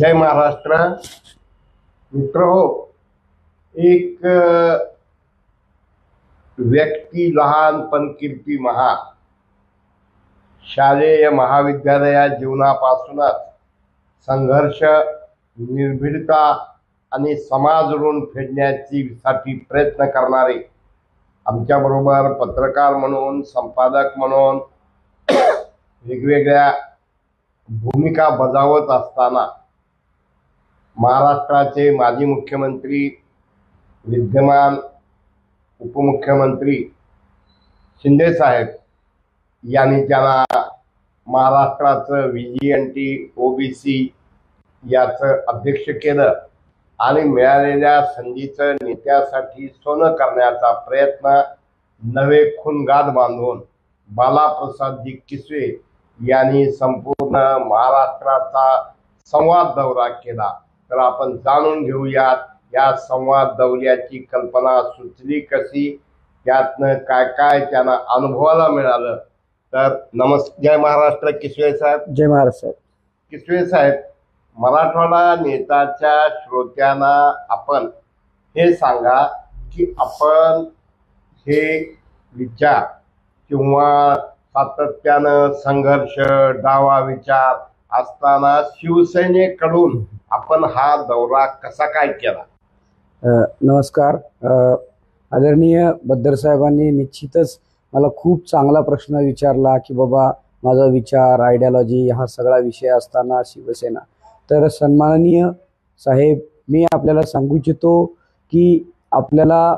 जय महाराष्ट्र मित्र हो। एक व्यक्ती लहान पण कीर्ती महान। शालेय महाविद्यालया जीवनापासूनच संघर्ष, निर्भीडता आणि समाज ऋण फेडण्यासाठी प्रयत्न करणारे आमच्याबरोबर पत्रकार म्हणून, संपादक म्हणून वेगवेगळ्या भूमिका बजावत असताना महाराष्ट्राचे माजी मुख्यमंत्री, विद्यमान उपमुख्यमंत्री शिंदे साहेब यांनी त्यांना महाराष्ट्राचं व्हीजीएनटी ओबीसी याचं अध्यक्ष केलं आणि मिळालेल्या संधीचं नेत्यासाठी सोनं करण्याचा प्रयत्न नवे खूनगाठ बांधून बालाप्रसादजी किसवे यांनी संपूर्ण महाराष्ट्राचा संवाद दौरा केला। तर आपण जाणून घेऊयात या संवाद दौऱ्याची कल्पना सुचली कशी, त्यातनं काय काय त्यांना अनुभवाला मिळालं। तर जय महाराष्ट्र किसवे साहेब। जय महाराष्ट्र साहेब। किसवे साहेब, मराठवाडा नेताच्या श्रोत्यांना आपण हे सांगा की आपण हे विचार किंवा सातत्यानं संघर्ष, डावा विचार असताना शिवसेनेकडून आपण हा दौरा कसा काय केला? नमस्कार। आदरणीय बद्दर साहेबांनी निश्चितच मला खूप चांगला प्रश्न विचारला की बाबा माझा विचार, आयडियोलॉजी हा सगळा विषय असताना शिवसेना। तर सन्माननीय साहेब, मी आपल्याला सांगू इच्छितो की आपल्याला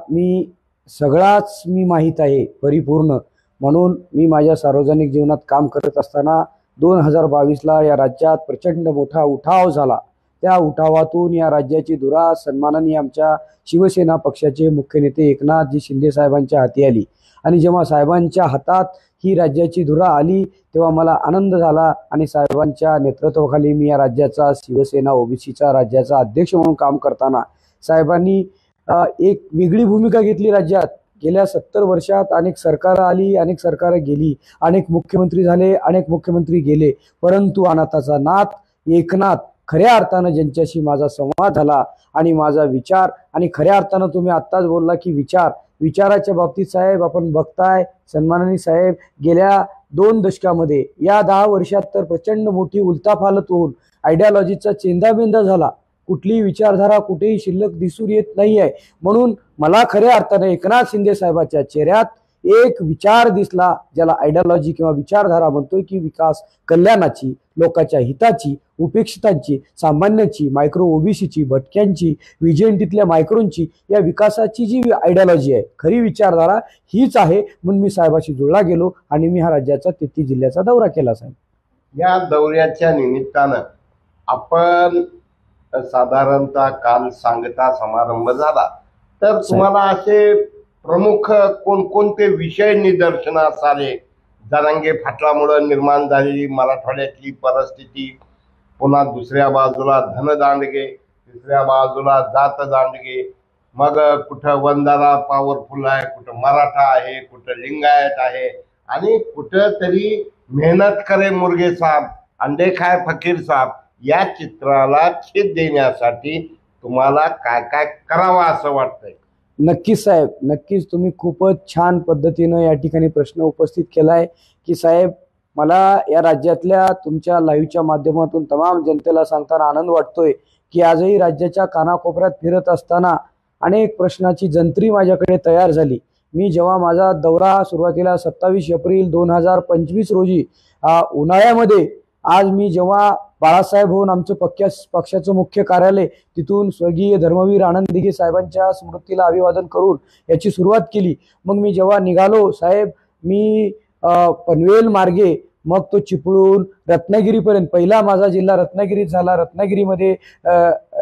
सगळाच माहीत आहे परिपूर्ण, म्हणून मी माझ्या सार्वजनिक जीवनात काम करत असताना 2022ला या राज्यात प्रचंड मोठा उठाव झाला। त्या उठावातून या राज्याची धुरा सन्माननीय आमच्या शिवसेना पक्षाचे मुख्य नेते एकनाथजी शिंदे साहेबांच्या हाती आली आणि जेव्हा साहेबांच्या हातात ही राज्याची धुरा आली तेव्हा मला आनंद झाला आणि साहेबांच्या नेतृत्वाखाली मी या राज्याचा शिवसेना ओबीसीचा राज्याचा अध्यक्ष म्हणून काम करताना साहेबांनी एक वेगळी भूमिका घेतली। राज्यात गेल्या 70 वर्षात अनेक सरकार आली, अनेक सरकार गेली, अनेक मुख्यमंत्री झाले, अनेक मुख्यमंत्री गेले, परंतु अनाथाचा नाथ एकनाथ खऱ्या अर्थानं ज्यांच्याशी माझा संवाद झाला आणि माझा विचार, आणि खऱ्या अर्थानं तुम्ही आत्ताच बोलला की विचाराच्या बाबतीत साहेब आपण बघताय सन्माननीय साहेब, गेल्या 2 दशकामध्ये या 10 वर्षात तर प्रचंड मोठी उलथापालथ होऊन आयडियोलॉजीचा चेंदामेंदा झाला। कुठलीही विचारधारा कुठेही शिल्लक दिसून येत नाही आहे। म्हणून मला खऱ्या अर्थाने एकनाथ शिंदे साहेबांच्या चेहऱ्यात एक विचार दिसला, ज्याला आयडियोलॉजी किंवा विचारधारा म्हणतोय की विकास, कल्याणाची, लोकांच्या हिताची, उपेक्षितांची, सामान्याची, मायक्रो ओबीसीची, भटक्यांची, व्हीजीएनटीतल्या मायक्रोंची, या विकासाची जी आयडियोलॉजी आहे, खरी विचारधारा हीच आहे। म्हणून मी साहेबाशी जुळला गेलो आणि मी हा राज्याचा 33 जिल्ह्याचा दौरा केला साहेब। या दौऱ्याच्या निमित्तानं आपण साधारणतः काल सांगता समारंभ झाला, तर तुम्हाला असे प्रमुख कोणकोणते विषय निदर्शनास आले? जरांगे फाटलामुळे निर्माण झालेली मराठवाड्यातली परिस्थिती, पुन्हा दुसऱ्या बाजूला धनदांडगे, तिसऱ्या बाजूला जात दांडगे, मग कुठं वंजारा पॉवरफुल आहे, कुठं मराठा आहे, कुठं लिंगायत आहे, आणि कुठं तरी मेहनत करे मुर्गे साहब, अंडे खाय फकीर साहब, या चित्राला छेद देण्यासाठी तुम्हाला काय काय करावं असं वाटतंय? नक्कीच साहेब, नक्कीच तुम्ही खूपच छान पद्धतीनं या ठिकाणी प्रश्न उपस्थित केलाय की साहेब, मला या राज्यातल्या तुमच्या लाईव्हच्या माध्यमातून तमाम जनतेला सांगताना आनंद वाटतोय की आजही राज्याच्या कानाकोपऱ्यात फिरत असताना अनेक प्रश्नाची जंत्री माझ्याकडे तयार झाली। मी जेव्हा माझा दौरा सुरुवातीला 27 एप्रिल 2025 रोजी उन्हाळ्यामध्ये, आज मी जेव्हा बाळासाहेब भवन आमचं पक्षाचं मुख्य कार्यालय, तिथून स्वर्गीय धर्मवीर आनंद दिघे साहेबांच्या स्मृतीला अभिवादन करून याची सुरुवात केली। मग मी जेव्हा निघालो साहेब, मी पनवेल मार्गे मग तो चिपळूण रत्नागिरीपर्यंत, पहिला माझा जिल्हा रत्नागिरीत झाला। रत्नागिरीमध्ये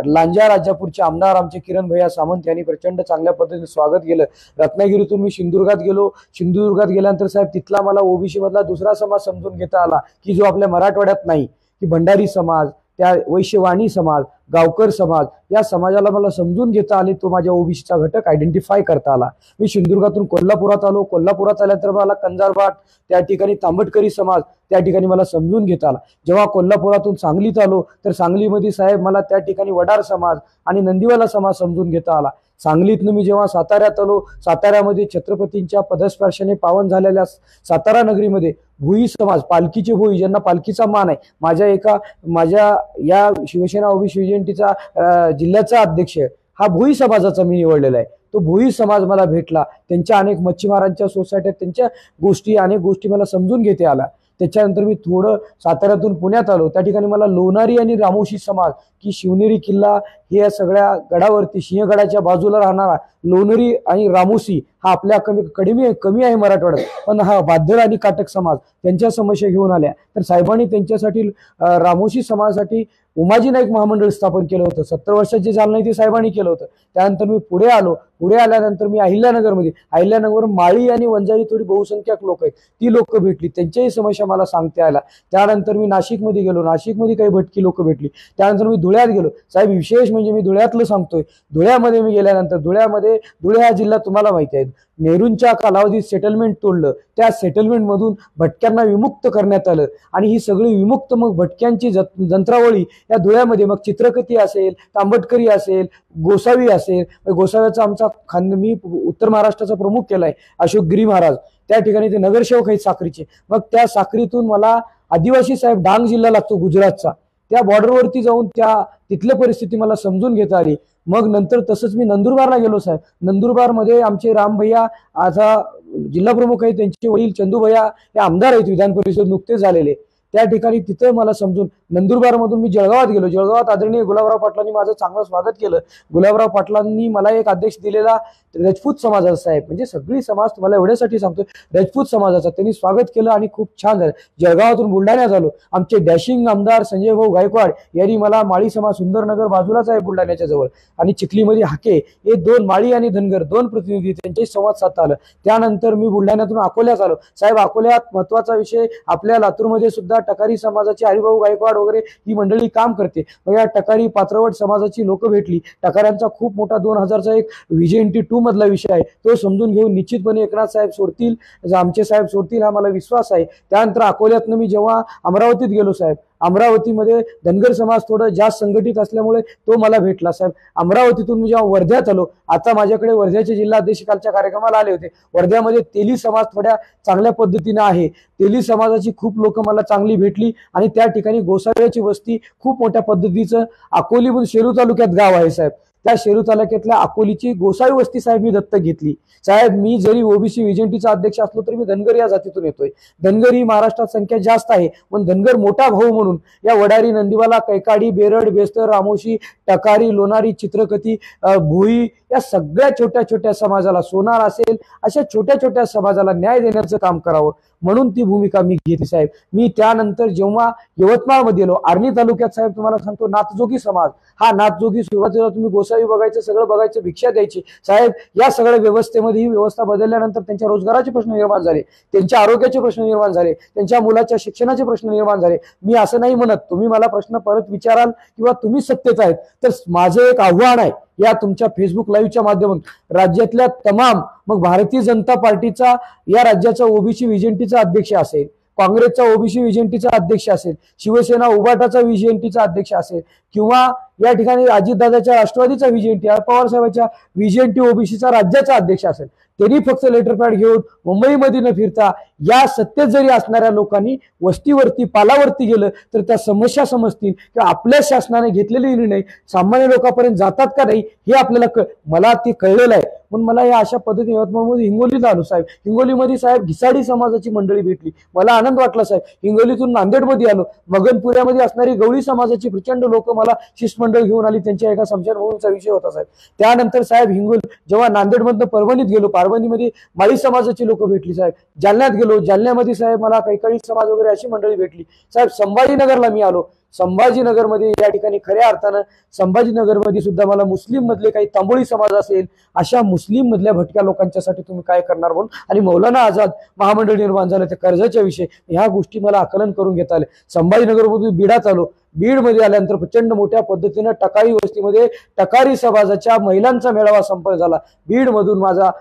लांजा राजापूरचे आमदार आमचे किरण भैया सामंत यांनी प्रचंड चांगल्या पद्धतीने स्वागत केलं। रत्नागिरीतून मी सिंधुदुर्गात गेलो। सिंधुदुर्गात गेल्यानंतर साहेब तिथला मला ओबीसी मधला दुसरा समाज समजून घेता आला की जो आपल्या मराठवाड्यात नाही, की भंडारी समाज, त्या वैश्यवाणी समाज, गावकर समाज, या समाजाला मला समजून घेता आले, तो माझ्या ओबीसीचा घटक आयडेंटिफाय करता आला. मी सिंधुदुर्गातून कोल्हापुरात आलो, कोल्हापुरात आल्यानंतर मला कंजारबाट, त्या ठिकाणी तांबटकरी समाज, त्या ठिकाणी मला समजून घेता आला. जेव्हा कोल्हापुरातून सांगलीत आलो तर सांगलीमध्ये साहेब मला त्या ठिकाणी वडार समाज आणि नंदीवाला समाज समजून घेता आला. सांगलीतनं मी जेव्हा साताऱ्यात आलो, साताऱ्यामध्ये छत्रपतींच्या पदस्पर्शाने पावन झालेल्या सातारा नगरीमध्ये भोई समाज, पालखीचे भोई, ज्यांना पालखीचा मान आहे, माझ्या या शिवसेना ओबीसी विजयंतीचा जिल्ह्याचा अध्यक्ष हा भोई समाजाचा मी निवडलेला आहे. तो भोई समाज मला भेटला, त्यांच्या अनेक मच्छीमारांच्या सोसायट्यात त्यांच्या अनेक गोष्टी मला समजून घेते आला. त्याच्यानंतर मी थोडं साताऱ्यातून पुण्यात आलो, त्या ठिकाणी मला लोणारी आणि रामोशी समाज, की शिवनेरी किल्ला हे सगळ्या गडावरती सिंहगडाच्या बाजूला राहणारा लोणरी आणि रामोशी हा आपल्या कमी आहे मराठवाड्यात, पण हा बादर आणि काटक समाज त्यांच्या समस्या घेऊन आल्या. तर साहेबांनी त्यांच्यासाठी रामोशी समाजासाठी उमाजी नाईक महामंडळ स्थापन केलं होतं. 70 वर्षात जे झालं नाही ते साहेबांनी केलं होतं. त्यानंतर मी पुढे आलो, पुढे आल्यानंतर मी अहिल्यानगर माळी आणि वंजारी थोडी बहुसंख्याक लोक आहेत, ती लोक भेटली, त्यांच्याही समस्या मला सांगता आल्या. त्यानंतर मी नाशिकमध्ये गेलो, नाशिकमध्ये काही भटकी लोक भेटली. त्यानंतर मी धुळ्यात गेलो. साहेब विशेष म्हणजे मी धुळ्यातलं सांगतोय, धुळ्यामध्ये मी गेल्यानंतर धुळे हा जिल्हा तुम्हाला माहिती आहे, नेहरूंच्या कालावधीत सेटलमेंट तोडलं, त्या सेटलमेंट मधून भटक्यांना विमुक्त करण्यात आलं आणि ही सगळी विमुक्त मग भटक्यांची जंत्रावळी या धुळ्यामध्ये, मग चित्रकथी असेल, तांबटकरी असेल, गोसावी असेल, गोसाव्याचा आमचा मी उत्तर महाराष्ट्राचा प्रमुख केलाय अशोक गिरी महाराज, त्या ठिकाणी ते नगरसेवक आहेत साक्रीचे. मग त्या साक्रीतून मला आदिवासी साहेब डांग जिल्हा लागतो गुजरातचा, त्या बॉर्डरवरती जाऊन तिथली परिस्थिती मला समजून घेता आली. मग नंतर तसंच मी नंदुरबारला गेलो साहेब. नंदुरबारमध्ये आमचे राम भैया आता जिल्हा प्रमुख आहेत, त्यांचे वडील चंदू भैया हे आमदार आहेत, विधान परिषद नुकतेच झालेले. त्या ठिकाणी तिथे मला समजून नंदुरबारमधून मी जळगावात गेलो. जळगावात आदरणीय गुलाबराव पाटलांनी माझं चांगलं स्वागत केलं. गुलाबराव पाटलांनी मला एक आदेश दिलेला राजपूत समाजाचा साहेब, म्हणजे सगळी समाज तुम्हाला एवढ्यासाठी सांगतोय, राजपूत समाजाचा त्यांनी स्वागत केलं आणि खूप छान झालं. जळगावातून बुलढाण्यात आलो. आमचे डॅशिंग आमदार संजय भाऊ गायकवाड यांनी मला माळी समाज, सुंदरनगर बाजूलाच आहे बुलढाण्याच्या जवळ, आणि चिखलीमध्ये हाके, हे दोन माळी आणि धनगर दोन प्रतिनिधी त्यांचे संवाद साधता आलं. त्यानंतर मी बुलढाण्यातून अकोल्यात आलो. साहेब अकोल्यात महत्वाचा विषय, आपल्या लातूरमध्ये सुद्धा टकारी समाजाचे हरिभाऊ गायकवाड वगैरे ही मंडळी काम करते. मग या टकारी पात्रवट समाजाची लोक भेटली. टकाऱ्यांचा खूप मोठा 2000चा एक VJNT2 मधला विषय आहे, तो समजून घेऊन निश्चितपणे एकनाथ साहेब सोडतील, आमचे साहेब सोडतील, हा मला विश्वास आहे. त्यानंतर अकोल्यातनं मी जेव्हा अमरावतीत गेलो साहेब, अमरावतीमध्ये धनगर समाज थोडं जास्त संघटित असल्यामुळे तो मला भेटला साहेब. अमरावतीतून मी जेव्हा वर्ध्यात आलो, आता माझ्याकडे वर्ध्याचे जिल्हा अध्यक्ष कालच्या कार्यक्रमाला आले होते. वर्ध्यामध्ये तेली समाज थोड्या चांगल्या पद्धतीने आहे. तेली समाजाची खूप लोक मला चांगली भेटली आणि त्या ठिकाणी गोसाव्याची वस्ती खूप मोठ्या पद्धतीचं अकोली शेरू तालुक्यात गाव आहे साहेब. त्या शेरू तालुक्यातल्या अकोलीची गोसावी वस्ती साहेब मी दत्तक घेतली. साहेब मी जरी ओबीसी विजयंतीचा अध्यक्ष असलो तरी मी धनगर या जातीतून येतोय. धनगर ही महाराष्ट्रात संख्या जास्त आहे, पण धनगर मोठा भाऊ म्हणून या वडारी, नंदीवाला, कैकाडी, बेरड, बेस्तर, रामोशी, टकारी, लोणारी, चित्रकथी, भोई या सगळ्या छोट्या छोट्या समाजाला, सोनार असेल, अशा छोट्या छोट्या समाजाला न्याय देण्याचं काम करावं म्हणून ती भूमिका मी घेतली साहेब. मी त्यानंतर जेव्हा यवतमाळमध्ये गेलो, आर्णी तालुक्यात साहेब तुम्हाला सांगतो नाथजोगी समाज, हा नाथजोगी सुरुवातीला तुम्ही गोसावी बघायचं, सगळं बघायचं, भिक्षा द्यायची साहेब. या सगळ्या व्यवस्थेमध्ये ही व्यवस्था बदलल्यानंतर त्यांच्या रोजगाराचे प्रश्न निर्माण झाले, त्यांच्या आरोग्याचे प्रश्न निर्माण झाले, त्यांच्या मुलाच्या शिक्षणाचे प्रश्न निर्माण झाले. मी असं नाही म्हणत, तुम्ही मला प्रश्न परत विचाराल किंवा तुम्ही सत्तेत आहेत तर माझं एक आव्हान आहे, या तुमच्या फेसबुक लाईव्हच्या माध्यमातून राज्यातल्या तमाम, मग भारतीय जनता पार्टीचा या राज्याचा ओबीसी विजयंतीचा अध्यक्ष असेल, काँग्रेसचा ओबीसी विजयंतीचा अध्यक्ष असेल, शिवसेना उबाटाचा विजयंतीचा अध्यक्ष असेल, किंवा या ठिकाणी अजितदादाच्या राष्ट्रवादीचा विजयंती, पवार साहेबांच्या विजयंती ओबीसीचा राज्याचा अध्यक्ष असेल, त्यांनी फक्त लेटर पॅड घेऊन मुंबईमध्ये न फिरता या सत्तेत जरी असणाऱ्या लोकांनी वस्तीवरती, पालावरती गेलं तर त्या समस्या समजतील किंवा आपल्या शासनाने घेतलेले निर्णय सामान्य लोकांपर्यंत जातात का नाही हे आपल्याला मला ते कळलेलं आहे. पण मला या अशा पद्धतीने यवतमाळमध्ये हिंगोलीत आलो साहेब. हिंगोलीमध्ये साहेब घिसाडी समाजाची मंडळी भेटली, मला आनंद वाटला साहेब. हिंगोलीतून नांदेडमध्ये आलो, मगनपुऱ्यामध्ये असणारी गवळी समाजाची प्रचंड लोक मला शिष्टमंडळ घेऊन आली, त्यांच्या एका स्मशानभूमीचा विषय होता साहेब. त्यानंतर साहेब जेव्हा नांदेडमधनं परभणीत गेलो, परभणीमध्ये माळी समाजाची लोक भेटली साहेब. जालन्यात गेलो, जालन्यामध्ये साहेब मला कैकाडी समाज वगैरे अशी मंडळी भेटली साहेब. संभाजीनगरला मी आलो, संभाजीनगरमध्ये या ठिकाणी खऱ्या अर्थानं संभाजीनगरमध्ये सुद्धा मला मुस्लिम मधले काही तांबोळी समाज असेल अशा मुस्लिम मधल्या भटक्या लोकांच्यासाठी तुम्ही काय करणार म्हणून, आणि मौलाना आझाद महामंडळ निर्माण झालं त्या कर्जाच्या विषयी ह्या गोष्टी मला आकलन करून घेता आले. संभाजीनगरमधून बीडात आलो. बीडमध्ये आल्यानंतर प्रचंड मोठ्या पद्धतीनं टकारी वस्तीमध्ये टकारी समाजाच्या महिलांचा मेळावा संपन्न झाला. बीडमधून माझा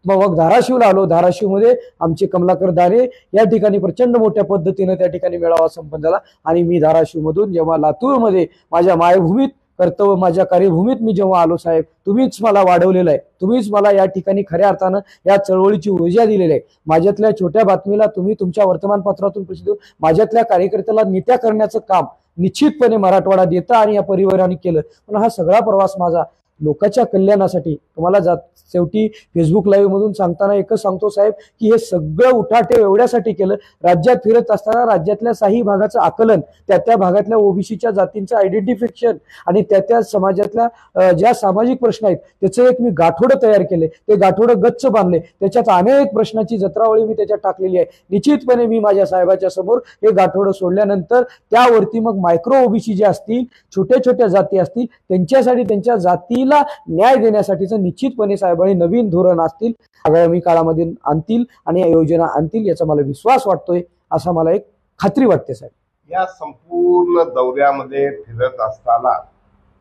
मग धाराशिवला आलो. धाराशिवमध्ये आमचे कमलाकर दारे या ठिकाणी प्रचंड मोठ्या पद्धतीनं त्या ठिकाणी मेळावा संपन्न झाला. आणि मी धाराशिवमधून जेव्हा लातूरमध्ये माझ्या मायभूमीत कर्तव्य माझ्या कार्यभूमीत मी जेव्हा आलो, साहेब तुम्हीच मला वाढवलेलं आहे, तुम्हीच मला या ठिकाणी खऱ्या अर्थानं या चळवळीची ऊर्जा दिलेली आहे. माझ्यातल्या छोट्या बातमीला तुम्ही तुमच्या वर्तमानपत्रातून प्रसिद्ध देऊन माझ्यातल्या कार्यकर्त्याला नेत्या करण्याचं काम निश्चितपणे मराठवाडा देता आणि या परिवाराने केलं. पण हा सगळा प्रवास माझा लोकांच्या कल्याणासाठी. तुम्हाला शेवटी फेसबुक लाईव्ह मधून सांगताना एकच सांगतो साहेब की हे सगळं उठाठेव एवढ्यासाठी केलं, राज्यात फिरत असताना राज्यातल्या काही भागाचं आकलन, त्या भागातल्या ओबीसीच्या जातींचं आयडेंटिफिकेशन आणि त्या समाजातल्या ज्या सामाजिक प्रश्न आहेत त्याचं एक मी गाठोडं तयार केले. ते गाठोडं गच्च बांधले. त्याच्यात अनेक प्रश्नाची जत्रावळी मी त्याच्यात टाकलेली आहे. निश्चितपणे मी माझ्या साहेबाच्या समोर हे गाठोडं सोडल्यानंतर त्यावरती मग मायक्रो ओबीसी जे असतील, छोट्या छोट्या जाती असतील, त्यांच्यासाठी त्यांच्या जातीला न्याय देण्यासाठीचं निश्चितपणे साहेबांनी नवीन धोरण असतील आगामी काळामध्ये आणतील आणि या योजना आणतील याचा मला विश्वास वाटतोय, असा मला एक खात्री वाटते साहेब. या संपूर्ण दौऱ्यामध्ये फिरत असताना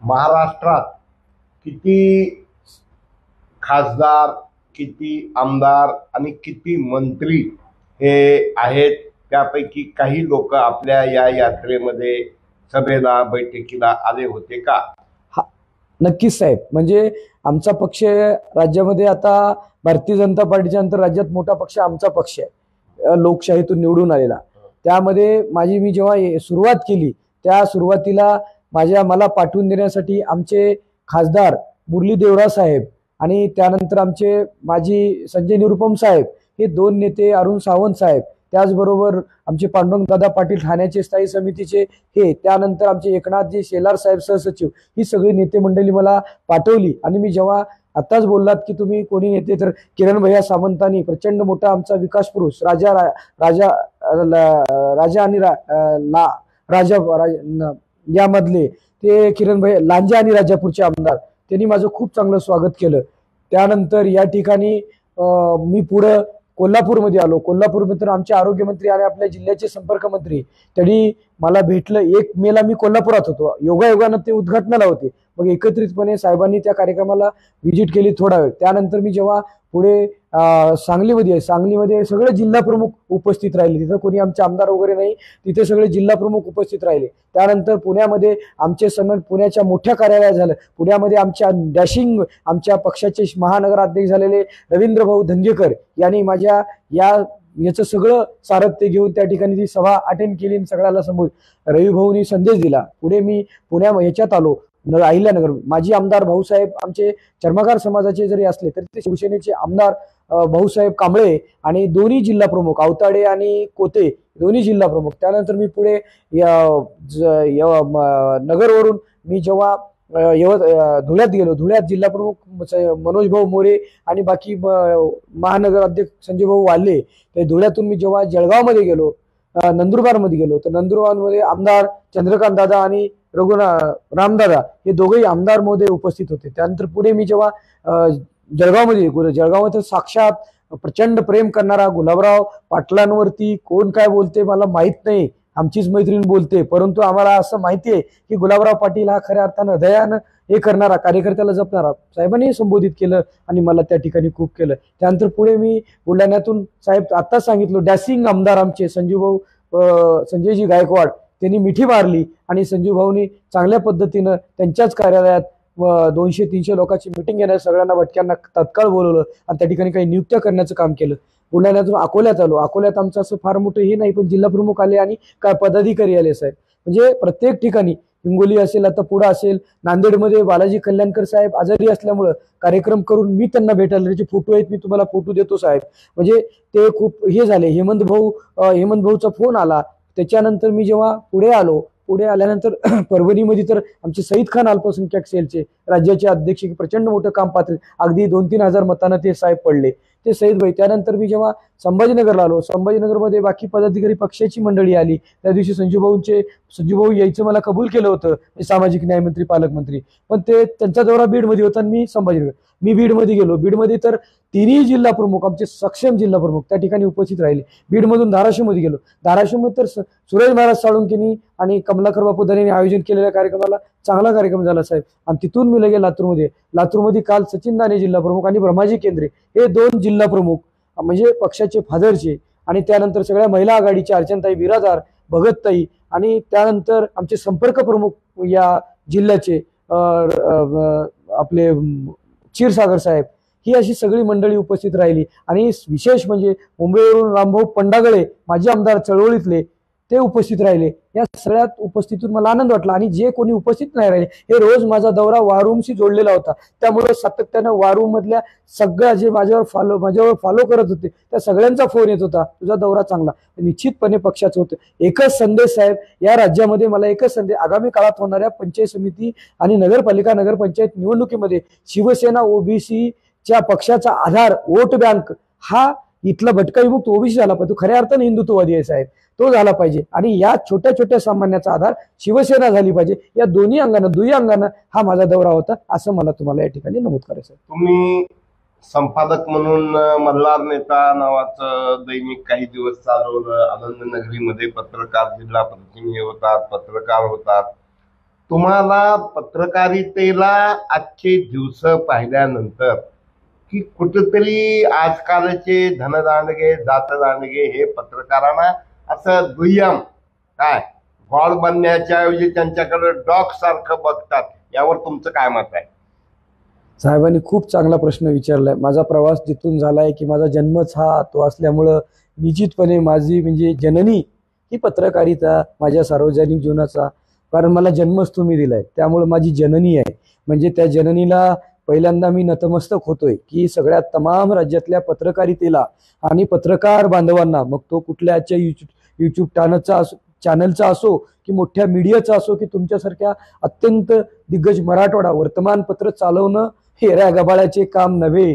महाराष्ट्रात किती खासदार, किती आमदार आणि किती मंत्री हे आहेत, त्यापैकी काही लोक आपल्या या यात्रेमध्ये सभेला बैठकीला आले होते का? नक्कीच साहेब. म्हणजे आमचा पक्ष राज्यामध्ये आता भारतीय जनता पार्टीच्या नंतर राज्यात मोठा पक्ष आमचा पक्ष आहे, लोकशाहीतून निवडून आलेला. त्यामध्ये मी जेव्हा सुरुवात केली त्या सुरुवातीला मला पाठवून देण्यासाठी आमचे खासदार मुरली देवरा साहेब आणि त्यानंतर आमचे माजी संजय निरुपम साहेब हे दोन नेते, अरुण सावंत साहेब, त्याचबरोबर आमचे पांडुरंग दादा पाटील ठाण्याचे स्थायी समितीचे हे, त्यानंतर आमचे एकनाथजी शेलार साहेब सहसचिव, ही सगळी नेते मंडळी मला पाठवली. आणि मी जेव्हा आताच बोललात की तुम्ही कोणी नेते, तर किरण भैया सामंतांनी प्रचंड मोठा आमचा विकास पुरुष राजा आणि राजा यामधले ते किरण भैया लांजा आणि राजापूरचे आमदार, त्यांनी माझं खूप चांगलं स्वागत केलं. त्यानंतर या ठिकाणी मी पुढं कोल्हापूरमध्ये आलो. कोल्हापूरमध्ये तर आमचे आरोग्यमंत्री आणि आपल्या जिल्ह्याचे संपर्क मंत्री त्यांनी मला भेटलं. 1 मेला मी कोल्हापुरात होतो, योगायोगानं ते उद्घाटनाला होते. मग एकत्रितपणे साहेबांनी त्या कार्यक्रमाला व्हिजिट केली थोडा वेळ. त्यानंतर मी जेव्हा पुढे सांगलीमध्ये सगळे जिल्हा प्रमुख उपस्थित राहिले. तिथं कोणी आमचे आमदार वगैरे नाही, तिथे सगळे जिल्हा प्रमुख उपस्थित राहिले. त्यानंतर पुण्यामध्ये आमचे पुण्याच्या मोठ्या कार्यालयात झालं. पुण्यामध्ये आमच्या पक्षाचे महानगराध्यक्ष झालेले रवींद्र भाऊ धंगेकर यांनी माझ्या याचं सगळं सारथ्य घेऊन त्या ठिकाणी ती सभा अटेंड केली आणि सगळ्याला रवी भाऊनी संदेश दिला. पुढे मी ह्याच्यात आलो अहिल्यानगर. माजी आमदार भाऊसाहेब आमचे चर्मकार समाजाचे जरी असले तरी ते शिवसेनेचे आमदार भाऊसाहेब कांबळे आणि दोन्ही जिल्हा प्रमुख आवताडे आणि कोते दोन्ही जिल्हा प्रमुख. त्यानंतर मी पुढे नगरवरून मी जेव्हा धुळ्यात गेलो, धुळ्यात जिल्हा प्रमुख मनोज भाऊ मोरे आणि बाकी महानगर अध्यक्ष संजय भाऊ वाल्ले. ते धुळ्यातून मी जेव्हा जळगावमध्ये गेलो, नंदुरबारमध्ये गेलो, तर नंदुरबारमध्ये आमदार चंद्रकांत दादा आणि रामदादा हे दोघेही आमदार महोदय उपस्थित होते. त्यानंतर पुढे मी जेव्हा जळगावमध्ये साक्षात प्रचंड प्रेम करणारा गुलाबराव पाटलांवरती कोण काय बोलते मला माहित नाही, आमचीच मैत्रीण बोलते, परंतु आम्हाला असं माहिती आहे की गुलाबराव पाटील हा खऱ्या अर्थानं हृदयानं हे करणारा, कार्यकर्त्याला जपणारा साहेबांनी संबोधित केलं आणि मला त्या ठिकाणी खूप केलं. त्यानंतर पुढे मी बुलढाण्यातून साहेब आत्ताच सांगितलं डॅसिंग आमदार आमचे संजयजी गायकवाड त्यांनी मिठी मारली आणि संजीव भाऊनी चांगल्या पद्धतीनं त्यांच्याच कार्यालयात 200-300 लोकांची मिटिंग घेण्यास सगळ्यांना भटक्यांना तत्काळ बोलवलं आणि त्या ठिकाणी काही नियुक्त्या करण्याचं काम केलं. बुलढाण्यातून अकोल्यात आलो. अकोल्यात आमचं असं फार मोठं हे नाही, पण जिल्हा प्रमुख आले आणि काय पदाधिकारी आले साहेब. म्हणजे प्रत्येक ठिकाणी हिंगोली असेल, आता पुढे असेल, नांदेडमध्ये बालाजी कल्याणकर साहेब आजारी असल्यामुळं कार्यक्रम करून मी त्यांना भेटायला, त्याचे फोटो आहेत, मी तुम्हाला फोटो देतो साहेब. म्हणजे ते खूप हे झाले. हेमंत भाऊचा फोन आला. त्याच्यानंतर मी जेव्हा पुढे आल्यानंतर परभणीमध्ये तर आमचे सईद खान अल्पसंख्याक सेलचे राज्याचे अध्यक्ष प्रचंड मोठं काम पाहतील, अगदी 2-3 हजार मतांना ते साहेब पडले, ते सईद भाई. त्यानंतर मी जेव्हा संभाजीनगरला आलो. संभाजीनगरमध्ये बाकी पदाधिकारी पक्षाची मंडळी आली. त्या दिवशी संजूभाऊ यायचं मला कबूल केलं होतं, सामाजिक न्याय मंत्री पालकमंत्री, पण ते त्यांचा दौरा बीडमध्ये होता आणि मी संभाजीनगर. मी बीडमध्ये गेलो. बीडमध्ये तर तिन्ही जिल्हा प्रमुख, आमचे सक्षम जिल्हा प्रमुख त्या ठिकाणी उपस्थित राहिले. बीडमधून धाराशिवमध्ये गेलो. धाराशिवमध्ये तर सुरेश महाराज साळुंकेनी आणि कमलाकर बापू धनेंनी आयोजन केलेल्या कार्यक्रमाला चांगला कार्यक्रम झाला साहेब. आणि तिथून मी लगे लातूरमध्ये काल सचिन दाने जिल्हा प्रमुख आणि ब्रह्माजी केंद्रे हे 2 जिल्हा प्रमुख म्हणजे पक्षाचे फादरचे, आणि त्यानंतर सगळ्या महिला आघाडीच्या अर्चनाताई बिरादार, भगतताई, आणि त्यानंतर आमचे संपर्क प्रमुख या जिल्ह्याचे आपले क्षीरसागर साहेब, ही अशी सगळी मंडळी उपस्थित राहिली. आणि विशेष म्हणजे मुंबईवरून रामभाऊ पंडागळे माजी आमदार चळवळीतले ते उपस्थित राहिले. या सगळ्यात उपस्थितीतून मला आनंद वाटला. आणि जे कोणी उपस्थित नाही राहिले, हे रोज माझा दौरा वारूमशी जोडलेला होता, त्यामुळे सातत्यानं वारूम मधल्या सगळ्या जे माझ्यावर फॉलो करत होते त्या सगळ्यांचा फोन येत होता, तुझा दौरा चांगला. निश्चितपणे पक्षाचं होतं. एकच संदेश साहेब, या राज्यामध्ये मला एकच संदेश, आगामी काळात होणाऱ्या पंचायत समिती आणि नगरपालिका नगरपंचायत निवडणुकीमध्ये शिवसेना ओबीसीच्या पक्षाचा आधार वोट बँक हा इथला भटकाविमुक्त ओबीसी झाला पाहिजे. तो खऱ्या अर्थाने हिंदुत्ववादी आहे साहेब, तो झाला पाहिजे. आणि या छोट्या छोट्या सामान्याचा आधार शिवसेना झाली पाहिजे. या दुई अंगानं हा माझा दौरा होता, असं मला तुम्हाला या ठिकाणी नमूद करायचं. तुम्ही संपादक म्हणून मल्हार नेता नावाचं दैनिक काही दिवस चालवलं. आनंदनगरीमध्ये पत्रकार, जिल्हा प्रतिनिधी होतात, पत्रकार होतात. तुम्हाला पत्रकारितेला आजचे दिवस पाहिल्यानंतर की कुठेतरी आजकालचे धनदांडगे जातदांडगे हे पत्रकारांना असं दुय्यम काय गॉड बनण्याच्या ऐवजी त्यांच्याकडे डॉग सारखं बघतात, यावर तुमचं काय मत आहे? साहेबांनी खूप चांगला प्रश्न विचारलाय. माझा प्रवास जिथून झालाय की माझा जन्मच हा तो असल्यामुळं निश्चितपणे माझी म्हणजे जननी ही पत्रकारिता माझ्या सार्वजनिक जीवनाचा, कारण मला जन्मच तुम्ही दिलाय, त्यामुळे माझी जननी आहे. म्हणजे त्या जननीला पहिल्यांदा मी नतमस्तक होतोय की सगळ्या तमाम राज्यातल्या पत्रकारितेला आणि पत्रकार बांधवांना, मग तो कुठल्या आजच्या युट्यूब चॅनलचा असो की मोठ्या मीडियाचा असो की तुमच्यासारख्या अत्यंत दिग्गज मराठवाडा वर्तमानपत्र चालवणं हे गबाळाचे काम नव्हे,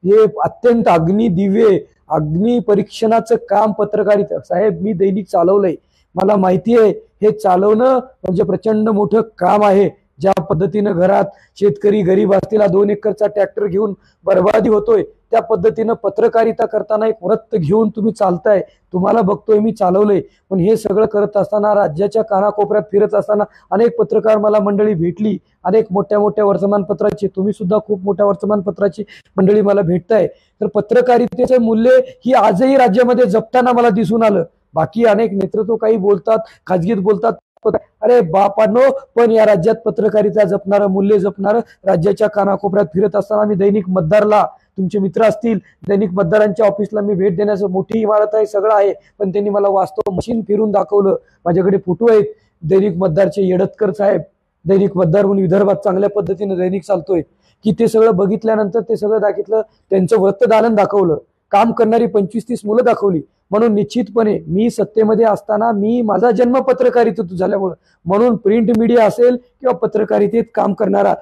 हे अत्यंत अग्नी परीक्षणाचं काम पत्रकारिता. साहेब मी दैनिक चालवलंय, मला माहिती आहे हे चालवणं म्हणजे प्रचंड मोठं काम आहे. ज्या पद्धतीनं घरात शेतकरी गरीब असलेला 2 एकरचा ट्रॅक्टर घेऊन बर्बादी होतोय, त्या पद्धतीनं पत्रकारिता करताना एक व्रत घेऊन तुम्ही चालताय. तुम्हाला बघतोय मी चालवलंय. पण हे सगळं करत असताना राज्याच्या कानाकोपऱ्यात फिरत असताना अनेक पत्रकार मला मंडळी भेटली, अनेक मोठ्या मोठ्या वर्तमानपत्राची, तुम्ही सुद्धा खूप मोठ्या वर्तमानपत्राची मंडळी मला भेटताय. तर पत्रकारितेचं मूल्य ही आजही राज्यामध्ये जपताना मला दिसून आलं. बाकी अनेक नेतृत्व काही बोलतात, खाजगीत बोलतात, अरे बापांनो, पण या राज्यात पत्रकारिता जपणारं, मूल्य जपणारं, राज्याच्या कानाकोपऱ्यात फिरत असताना मी दैनिक मतदारला, तुमचे मित्र असतील, दैनिक मतदारांच्या ऑफिसला मी भेट देण्याचं, मोठी इमारत आहे, सगळं आहे, पण त्यांनी मला वास्तव मशीन फिरून दाखवलं. माझ्याकडे फोटो आहेत दैनिक मतदारचे, येडतकर साहेब दैनिक मतदार म्हणून विदर्भात चांगल्या पद्धतीने दैनिक चालतोय, की ते सगळं बघितल्यानंतर ते सगळं दाखितलं, त्यांचं वृत्तदालन दाखवलं, काम करणारी 25-30 मुलं दाखवली. म्हणून निश्चितपणे मी सत्तेमध्ये असताना मी माझा जन्म पत्रकारितेत झाल्यामुळं, म्हणून प्रिंट मीडिया असेल किंवा पत्रकारितेत काम करणारा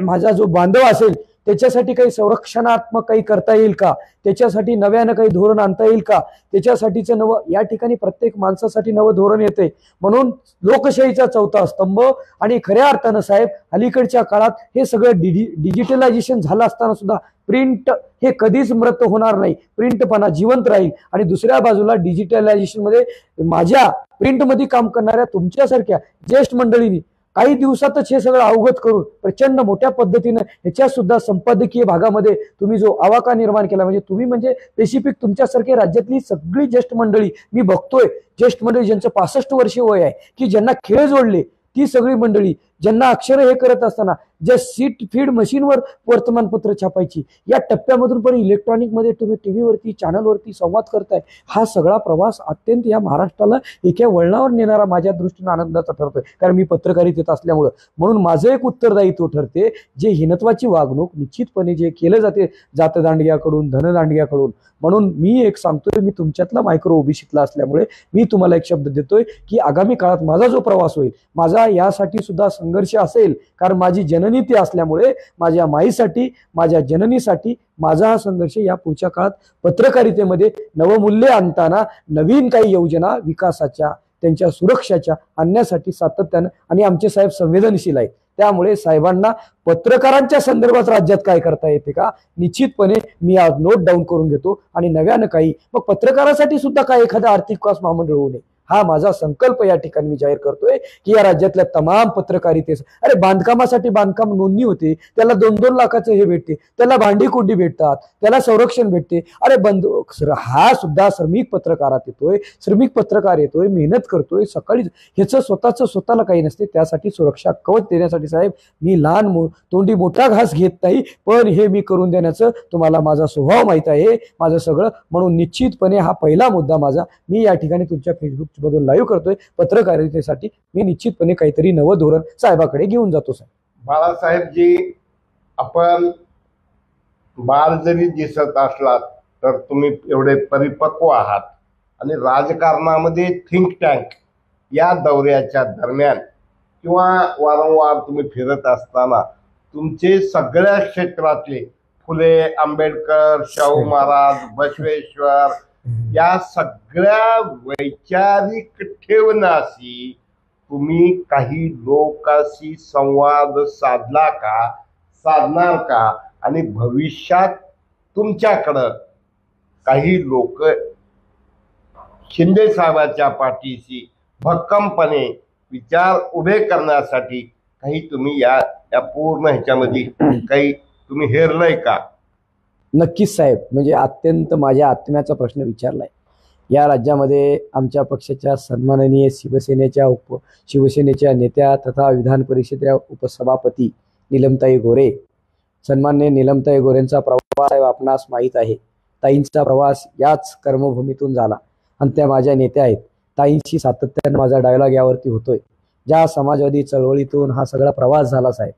माझा जो बांधव असेल त्याच्यासाठी काही संरक्षणात्मक काही करता येईल का, त्याच्यासाठी नव्यानं काही धोरण आणता येईल का, त्याच्यासाठीचं नवं, या ठिकाणी प्रत्येक माणसासाठी नवं धोरण येते. म्हणून लोकशाहीचा 4था स्तंभ आणि खऱ्या अर्थानं साहेब अलीकडच्या काळात हे सगळं डिजिटलायझेशन झालं असताना सुद्धा प्रिंट हे कधीच मृत होणार नाही, प्रिंटपणा जिवंत राहील. आणि दुसऱ्या बाजूला डिजिटलायझेशन मध्ये माझ्या प्रिंटमध्ये काम करणाऱ्या तुमच्यासारख्या ज्येष्ठ मंडळींनी काही दिवसातच हे सगळं अवगत करून प्रचंड मोठ्या पद्धतीनं ह्याच्या सुद्धा संपादकीय भागामध्ये तुम्ही जो आवाका निर्माण केला, म्हणजे तुम्ही म्हणजे स्पेसिफिक तुमच्यासारखे राज्यातली सगळी ज्येष्ठ मंडळी मी बघतोय, ज्येष्ठ मंडळी ज्यांचं 65 वर्षे वय आहे, की ज्यांना खेळ जोडले, ती सगळी मंडळी ज्यांना अक्षर हे करत असताना ज्या सीट फीड मशीनवर वर्तमानपत्र छापायची, या टप्प्यामधून पण इलेक्ट्रॉनिक मध्ये तुम्ही टीव्हीवरती चॅनलवरती संवाद करताय. हा सगळा प्रवास अत्यंत या महाराष्ट्राला एका वळणावर नेणारा माझ्या दृष्टीने आनंदाचा ठरतोय, कारण मी पत्रकारितेत असल्यामुळं. म्हणून माझं एक उत्तरदायित्व ठरते, जे हिनत्वाची वागणूक निश्चितपणे जे केलं जाते जातदांडग्याकडून, धनदांडग्याकडून, म्हणून मी एक सांगतोय, मी तुमच्यातला मायक्रो ओबीसीतला असल्यामुळे मी तुम्हाला एक शब्द देतोय की आगामी काळात माझा जो प्रवास होईल, माझा यासाठी सुद्धा संघर्ष असेल, कारण माझी जननी ती असल्यामुळे माझ्या माईसाठी, माझ्या जननीसाठी माझा हा संघर्ष या पुढच्या काळात पत्रकारितेमध्ये नवमूल्य आणताना नवीन काही योजना विकासाच्या, त्यांच्या सुरक्षाच्या आणण्यासाठी सातत्यानं, आणि आमचे साहेब संवेदनशील आहेत, त्यामुळे साहेबांना पत्रकारांच्या संदर्भात राज्यात काय करता येते का निश्चितपणे मी आज नोट डाऊन करून घेतो, आणि नव्यानं काही मग पत्रकारासाठी सुद्धा काय एखादं आर्थिक विकास महामंडळ होऊ नये हा माझा संकल्प या ठिकाणी मी जाहीर करतोय की या राज्यातल्या तमाम पत्रकारितेस, अरे बांधकामासाठी बांधकाम नोंदणी होते, त्याला 2-2 लाखाचं हे भेटते, त्याला भांडी कुंडी भेटतात, त्याला संरक्षण भेटते, अरे हा सुद्धा श्रमिक पत्रकारात येतोय, श्रमिक पत्रकार येतोय, मेहनत करतोय, सकाळी ह्याचं स्वतःला काही नसते, त्यासाठी सुरक्षा कवच देण्यासाठी साहेब मी लहान तोंडी मोठा घास घेत नाही, पण हे मी करून देण्याचं तुम्हाला माझा स्वभाव माहित आहे, माझं सगळं, म्हणून निश्चितपणे हा पहिला मुद्दा माझा मी या ठिकाणी तुमच्या फेसबुक मधून लाईव्ह करतोय, पत्रकारितेसाठी मी निश्चितपणे काहीतरी नवं धोरण साहेबाकडे घेऊन जातो साहेब. बाळासाहेबजी, आपण बाळ जरी दिसत असलात तर तुम्ही एवढे परिपक्व आहात, आणि राजकारणामध्ये थिंक टँक या दौऱ्याच्या दरम्यान किंवा वारंवार तुम्ही फिरत असताना तुमचे सगळ्या क्षेत्रातले फुले, आंबेडकर, शाहू महाराज, बसवेश्वर या सगळ्या वैचारिक ठेवण्याशी तुम्ही काही लोकांशी संवाद साधला का, साधणार का, आणि भविष्यात तुमच्याकडं काही लोक शिंदे साहेबांच्या पाठीशी भक्कमपणे विचार उभे करण्यासाठी काही तुम्ही या पूर्ण ह्याच्यामध्ये काही तुम्ही हेरलंय का? नक्कीच साहेब, म्हणजे अत्यंत माझ्या आत्म्याचा प्रश्न विचारलाय. या राज्यामध्ये आमच्या पक्षाच्या सन्माननीय शिवसेनेच्या नेत्या तथा विधान परिषदेच्या उपसभापती नीलमताई गोरे, सन्माननीय नीलमताई गोरेंचा प्रवास साहेब आपणास माहीत आहे. ताईंचा प्रवास याच कर्मभूमीतून झाला आणि त्या माझ्या नेत्या आहेत. ताईंशी सातत्याने माझा डायलॉग यावरती होतोय. ज्या समाजवादी चळवळीतून हा सगळा प्रवास झाला साहेब,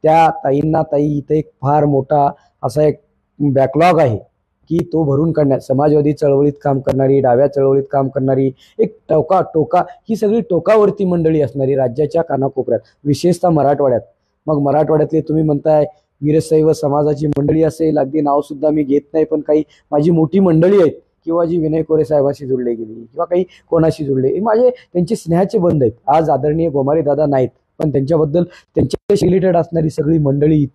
त्या ताई इथे एक फार मोठा असा एक बॅकलॉग आहे की तो भरून काढण्यात, समाजवादी चळवळीत काम करणारी, डाव्या चळवळीत काम करणारी, एक टोका ही सगळी टोकावरती मंडळी असणारी राज्याच्या कानाकोपऱ्यात, विशेषतः मराठवाड्यात. मग मराठवाड्यातले तुम्ही म्हणताय वीरशैव समाजाची मंडळी असेल, अगदी नाव सुद्धा मी घेत नाही, पण काही माझी मोठी मंडळी आहेत किंवा जी विनय कोरे साहेबांशी जुळले गेली किंवा काही कोणाशी जुळले, माझे त्यांचे स्नेहाचे बंध आहेत. आज आदरणीय गोमारे दादा नाहीत, पण त्यांच्याबद्दल त्यांच्याशी रिलेटेड असणारी सगळी मंडळी,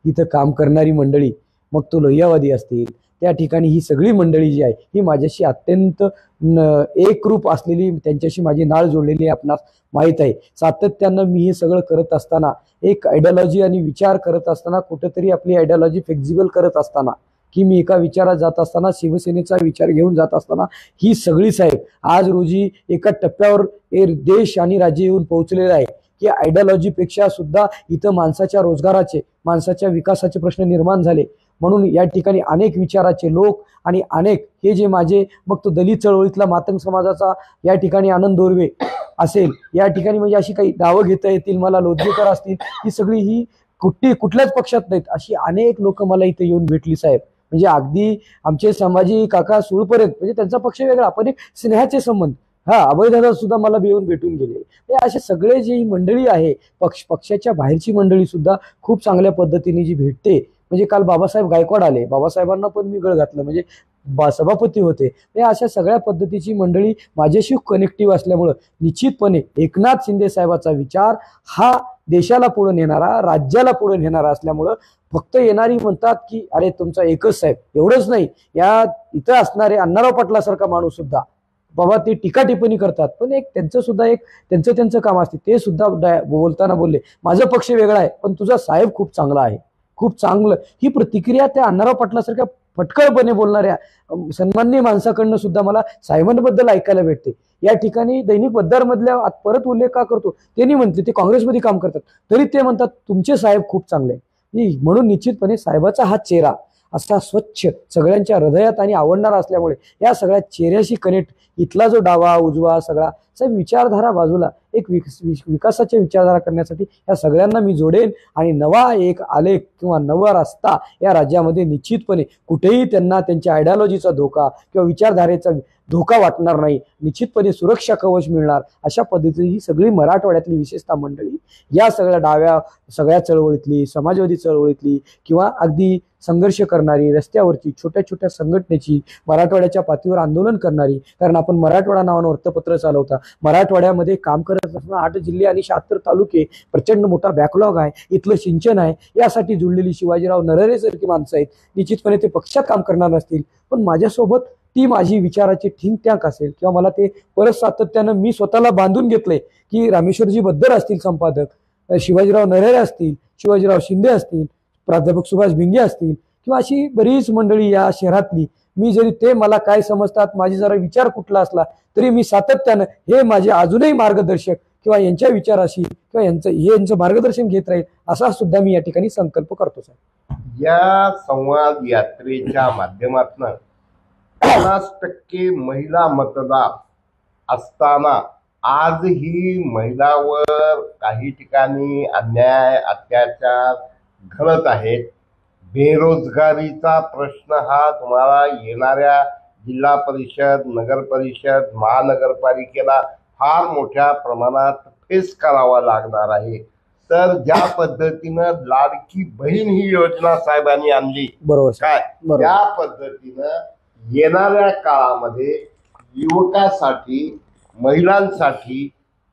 इथं काम करणारी मंडळी, मग तो लोहियावादी असतील, त्या ठिकाणी ही सगळी मंडळी जी आहे ही माझ्याशी अत्यंत एकरूप असलेली, त्यांच्याशी माझी नाळ जोडलेली आपणास माहीत आहे. सातत्यानं मी हे सगळं करत असताना, एक आयडिओलॉजी आणि विचार करत असताना, कुठेतरी आपली आयडिओलॉजी फ्लेक्झिबल करत असताना, की मी एका विचारात जात असताना, शिवसेनेचा विचार घेऊन जात असताना, ही सगळी साहेब आज रोजी एका टप्प्यावर देश आणि राज्य येऊन पोहोचलेलं आहे की आयडिओलॉजीपेक्षा सुद्धा इथं माणसाच्या रोजगाराचे, माणसाच्या विकासाचे प्रश्न निर्माण झाले. म्हणून या ठिकाणी अनेक विचाराचे लोक आणि अनेक हे जे माझे, मग तो दलित चळवळीतला मातंग समाजाचा या ठिकाणी आनंद दोरवे असेल, या ठिकाणी म्हणजे अशी काही नावं घेता येतील मला, लोधेकर असतील, ही सगळी ही कुठल्याच पक्षात नाहीत अशी अनेक लोक मला इथे येऊन भेटली साहेब. म्हणजे अगदी आमचे संभाजी काका सुळपर्यंत, म्हणजे त्यांचा पक्ष वेगळा पण एक स्नेहाचे संबंध, अभयदादा सुद्धा मला येऊन भेटून गेले. असे सगळे जी मंडळी आहे, पक्षाच्या बाहेरची मंडळी सुद्धा खूप चांगल्या पद्धतीने जी भेटते. म्हणजे काल बाबासाहेब गायकवाड आले, बाबासाहेबांना पण मी गळ घातलं, म्हणजे सभापती होते. अशा सगळ्या पद्धतीची मंडळी माझ्याशी कनेक्टिव्ह असल्यामुळं निश्चितपणे एकनाथ शिंदे साहेबाचा विचार हा देशाला पुढे नेणारा, राज्याला पुढे नेणारा असल्यामुळं फक्त येणारी म्हणतात की अरे तुमचा एकच साहेब, एवढंच नाही, या इथं असणारे अण्णाराव पाटलासारखा माणूस सुद्धा बाबा ते टीका टिप्पणी करतात, पण एक त्यांचं सुद्धा एक त्यांचं काम असते. ते सुद्धा बोलताना बोलले माझा पक्ष वेगळा आहे पण तुझा साहेब खूप चांगला आहे, खूप चांगलं. ही प्रतिक्रिया त्या अण्णाराव पाटलासारख्या फटकळपणे बोलणाऱ्या सन्माननीय माणसाकडनं सुद्धा मला साहेबांबद्दल ऐकायला भेटते. या ठिकाणी दैनिक मतदार मधल्या परत उल्लेख का करतो, त्यांनी म्हटले ते काँग्रेसमध्ये काम करतात तरी ते म्हणतात तुमचे साहेब खूप चांगले. म्हणून निश्चितपणे साहेबाचा हा चेहरा असा स्वच्छ सगळ्यांच्या हृदयात आणि आवडणारा असल्यामुळे या सगळ्या चेहऱ्याशी कनेक्ट, इथला जो डावा उजवा सगळा साहेब विचारधारा बाजूला एक विकासाच्या विचारधारा करण्यासाठी या सगळ्यांना मी जोडेन आणि नवा एक आलेख किंवा नवा रस्ता या राज्यामध्ये निश्चितपणे कुठेही त्यांना त्यांच्या आयडिओलॉजीचा धोका किंवा विचारधारेचा धोका वाटणार नाही, निश्चितपणे सुरक्षा कवच मिळणार, अशा पद्धतीची ही सगळी मराठवाड्यातली विशेषतः मंडळी या सगळ्या चळवळीतली, समाजवादी चळवळीतली किंवा अगदी संघर्ष करणारी, रस्त्यावरची छोट्या छोट्या संघटनेची, मराठवाड्याच्या पातळीवर आंदोलन करणारी, कारण आपण मराठवाडा नावानं वृत्तपत्र चालवता, मराठवाड्यामध्ये काम करत असताना 8 जिल्हे आणि 76 तालुके, प्रचंड मोठा बॅकलॉग आहे, इथलं सिंचन आहे, यासाठी जुळलेली शिवाजीराव नरहरेसारखी माणसं आहेत. निश्चितपणे ते पक्षात काम करणार नसतील, पण माझ्यासोबत ती माझी विचाराची थिंक टँक असेल किंवा मला ते परत सातत्यानं मी स्वतःला बांधून घेतलंय की रामेश्वरजी बद्दर असतील संपादक, शिवाजीराव नरहरे असतील, शिवाजीराव शिंदे असतील, प्राध्यापक सुभाष भिंगे असतील किंवा अशी बरीच मंडळी या शहरातली, मी जरी ते मला काय समजतात, माझी जरा विचार कुठला असला तरी मी सातत्यानं हे माझे अजूनही मार्गदर्शक किंवा यांच्या विचाराशी किंवा यांचं मार्गदर्शन घेत राहील, असा सुद्धा मी या ठिकाणी संकल्प करतो साहेब. या संवाद यात्रेच्या माध्यमातून 50% महिला मतदार असताना आजही महिलांवर काही ठिकाणी अन्याय अत्याचार घडत आहेत. बेरोजगारीचा प्रश्न हा तुम्हाला येणाऱ्या जिल्हा परिषद, नगर परिषद, महानगरपालिकेला फार मोठ्या प्रमाणात फेस करावा लागणार आहे. तर ज्या पद्धतीनं लाडकी बहीण ही योजना साहेबांनी आणली, बरोबर काय त्या पद्धतीनं येणाऱ्या काळामध्ये युवकासाठी, महिलांसाठी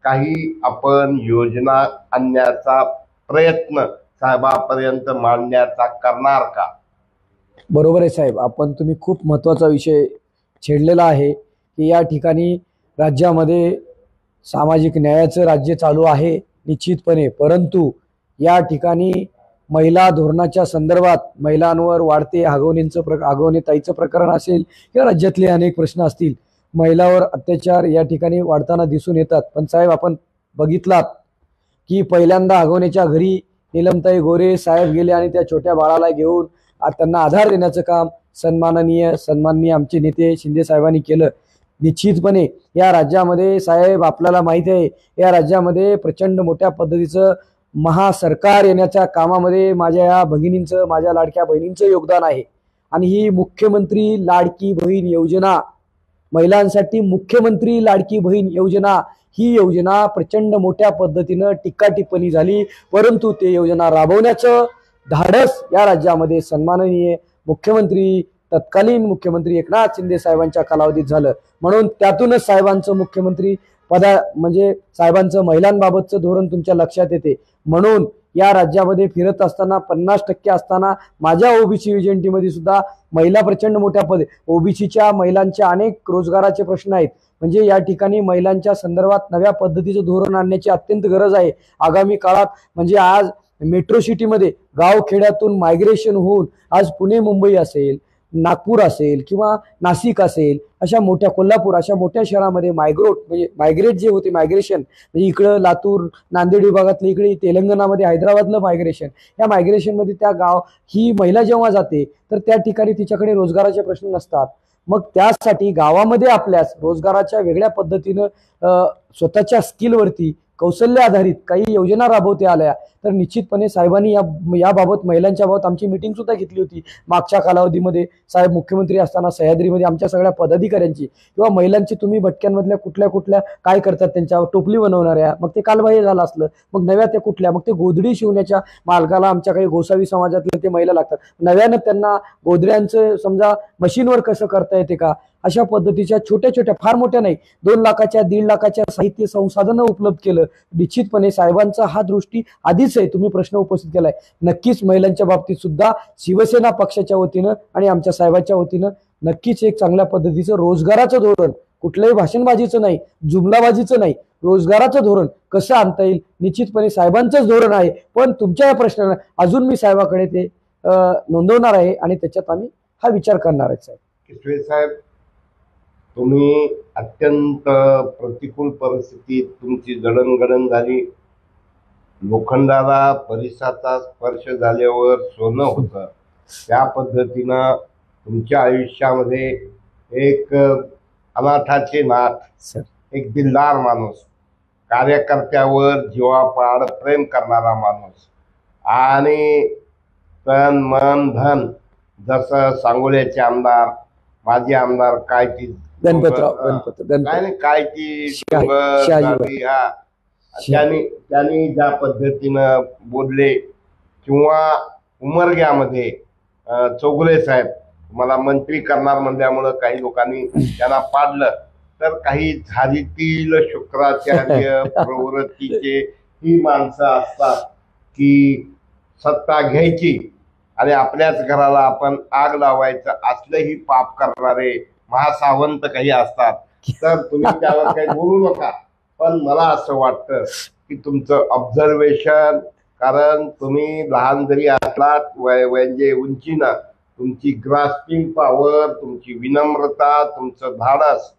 काही आपण योजना आणण्याचा प्रयत्न साहेबांपर्यंत मांडण्याचा करणार का? बरोबर आहे साहेब, तुम्ही खूप महत्त्वाचा विषय छेडलेला आहे की या ठिकाणी राज्यामध्ये सामाजिक न्यायाचं राज्य चालू आहे निश्चितपणे, परंतु या ठिकाणी महिला धोरणाच्या संदर्भात महिलांवर वाढते आगवणीताईचं प्रकरण असेल किंवा राज्यातले अनेक प्रश्न असतील, महिलावर अत्याचार या ठिकाणी वाढताना दिसून येतात. पण साहेब, आपण बघितलात की पहिल्यांदा आगवण्याच्या घरी नीलमताई गोरे साहेब गेले आणि त्या छोट्या बाळाला घेऊन त्यांना आधार देण्याचं काम सन्माननीय आमचे नेते शिंदे साहेबांनी केलं. निश्चितपणे या राज्यामध्ये साहेब, आपल्याला माहिती आहे, या राज्यामध्ये प्रचंड मोठ्या पद्धतीचं महासरकार येण्याच्या कामामध्ये माझ्या लाडक्या बहिणींचं योगदान आहे. आणि ही मुख्यमंत्री लाडकी बहीण योजना, महिलांसाठी मुख्यमंत्री लाडकी बहीण योजना, ही योजना प्रचंड मोठ्या पद्धतीनं टीका टिप्पणी झाली, परंतु ते योजना राबवण्याचं धाडस या राज्यामध्ये सन्माननीय तत्कालीन मुख्यमंत्री एकनाथ शिंदे साहेबांच्या कालावधीत झालं. म्हणून त्यातूनच साहेबांचं मुख्यमंत्री म्हणजे साहेबांचं महिलांबाबतचं धोरण तुमच्या लक्षात येते. म्हणून या राज्यामध्ये फिरत असताना 50% असताना माझ्या ओबीसी एजंटीमध्ये सुद्धा महिला प्रचंड मोठ्या ओबीसीच्या महिलांच्या अनेक रोजगाराचे प्रश्न आहेत. म्हणजे या ठिकाणी महिलांच्या संदर्भात नव्या पद्धतीचं धोरण आणण्याची अत्यंत गरज आहे आगामी काळात. म्हणजे आज मेट्रो सिटीमध्ये गावखेड्यातून मायग्रेशन होऊन आज पुणे मुंबई असेल, नागपूर असेल किंवा नाशिक असेल, अशा मोठ्या कोल्हापूर अशा मोठ्या शहरामध्ये मायग्रेट जे होते, मायग्रेशन म्हणजे इकडं लातूर नांदेड विभागातलं, इकडे तेलंगणामध्ये हैदराबादलं मायग्रेशन, या मायग्रेशनमध्ये ही महिला जेव्हा जाते तर त्या ठिकाणी तिच्याकडे रोजगाराचे प्रश्न नसतात. मग त्यासाठी गावामध्ये आपल्यास रोजगाराच्या वेगळ्या पद्धतीनं स्वतःच्या स्किलवरती कौशल्य आधारित काही योजना राबवते आल्या तर निश्चितपणे साहेबांनी याबाबत महिलांच्या बाबत आमची मीटिंग सुद्धा घेतली होती मागच्या कालावधीमध्ये. साहेब मुख्यमंत्री असताना सह्याद्रीमध्ये आमच्या सगळ्या पदाधिकाऱ्यांची किंवा महिलांची तुम्ही भटक्यांमधल्या कुठल्या काय करतात, त्यांच्यावर टोपली बनवणाऱ्या, मग ते कालबाह्य झालं असलं, मग नव्या त्या कुठल्या, मग ते गोधडी शिवण्याच्या मालकाला आमच्या काही गोसावी समाजातले ते महिला लागतात, नव्यानं त्यांना गोधड्यांचं समजा मशीनवर कसं करता येते का, अशा पद्धतीच्या छोट्या फार मोठ्या नाही 2 लाखाच्या 1.5 लाखाच्या साहित्य संसाधनं उपलब्ध केलं. निश्चितपणे साहेबांचा हा दृष्टी आधीच आहे, तुम्ही प्रश्न उपस्थित केलाय. नक्कीच महिलांच्या बाबतीत सुद्धा शिवसेना पक्षाच्या वतीनं आणि आमच्या साहेबांच्या वतीनं नक्कीच एक चांगल्या पद्धतीचं रोजगाराचं धोरण, कुठल्याही भाषणबाजीचं नाही, जुमलाबाजीचं नाही, रोजगाराचं धोरण कसं आणता येईल, निश्चितपणे साहेबांचंच धोरण आहे. पण तुमच्या या प्रश्नाला अजून मी साहेबाकडे ते नोंदवणार आहे आणि त्याच्यात आम्ही हा विचार करणार आहे. साहेब किसवे साहेब, तुम्ही अत्यंत प्रतिकूल परिस्थितीत तुमची जडणघडण झाली, लोखंडाला परिसाचा स्पर्श झाल्यावर सोनं होतं, त्या पद्धतीनं तुमच्या आयुष्यामध्ये एक अनाथाचे नाथ, एक दिलदार माणूस, कार्यकर्त्यावर जीवापाड प्रेम करणारा माणूस आणि तन मन धन, जसं सांगोल्याचे आमदार, माजी आमदार काय ती गणपतराव काय नाही काय ती शहाजी. हा त्यांनी ज्या पद्धतीनं बोलले किंवा उमरग्यामध्ये चौगुले साहेब मला मंत्री करणार म्हणल्यामुळं काही लोकांनी त्यांना पाडलं, तर काही झारीतील शुक्राचार्य प्रवृत्तीचे ही माणसं असतात की सत्ता घ्यायची आणि आपल्याच घराला आपण आग लावायचं असलंही पाप करणारे महासावंत काही असतात. तर तुम्ही त्यावर काही बोलू नका. पण मला असं वाटतं की तुमचं ऑब्झर्वेशन, कारण तुम्ही लहान जरी असलात म्हणजे उंचीनं, तुमची ग्रास्पिंग पॉवर, तुमची विनम्रता, तुमचं धाडस,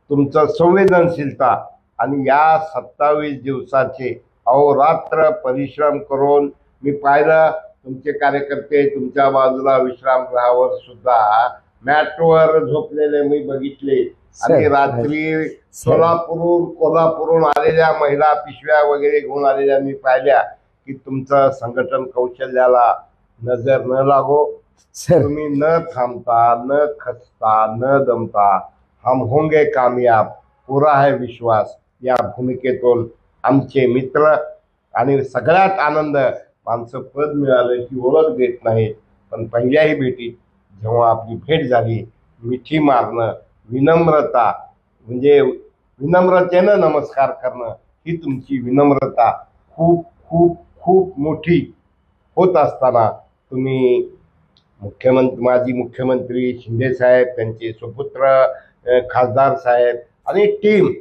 तुमचं संवेदनशीलता आणि या 27 दिवसाचे अहोरात्र परिश्रम करून मी पाहिलं तुमचे कार्यकर्ते तुमच्या बाजूला विश्रामगृहावर सुद्धा मॅटवर झोपलेले मी बघितले. आणि रात्री सोलापूरहून कोल्हापूरहून आलेल्या महिला पिशव्या वगैरे घेऊन आलेल्या मी पाहिल्या की तुमचं संघटन कौशल्याला नजर न लागो. तुम्ही न थांबता, न खचता, न दमता हम होंगे कामयाब, पुरा है विश्वास या भूमिकेतून आमचे मित्र. आणि सगळ्यात आनंद, माणसं पद मिळालं की ओळख देत नाहीत, पण पहिल्याही भेटीत जेव्हा आपली भेट झाली, मिठी मारणं, विनम्रता, म्हणजे विनम्रतेनं नमस्कार करणं, ही तुमची विनम्रता खूप खूप खूप मोठी होत असताना तुम्ही माजी मुख्यमंत्री शिंदे साहेब, त्यांचे सुपुत्र खासदार साहेब आणि टीम,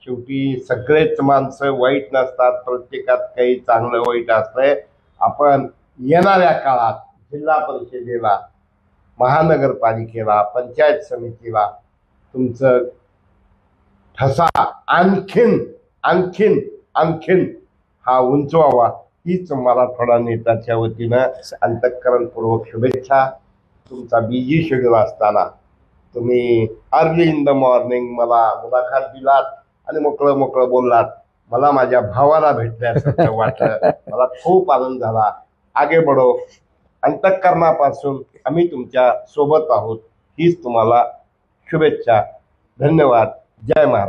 शेवटी सगळेच माणसं वाईट नसतात, प्रत्येकात काही चांगलं वाईट असतंय. आपण येणाऱ्या काळात जिल्हा परिषदेला, महानगरपालिकेला, पंचायत समितीला तुमचं ठसा आणखीन आणखीन आणखीन हा उंचवावा, हीच मला थोडा नेत्याच्या वतीनं अंतःकरणपूर्वक शुभेच्छा. तुमचा बिझी शेड्यूल असताना तुम्ही अर्ली इन द मॉर्निंग मला मुलाखत दिलात आणि मोकळं मोकळं बोललात. मला माझ्या भावाला भेटल्यासारखं वाटलं. मला खूप आनंद झाला. आगे बढो. अंतःकरणापासून आम्ही तुमच्या सोबत आहोत. हीच तुम्हाला शुभेच्छा. धन्यवाद. जय महाराज.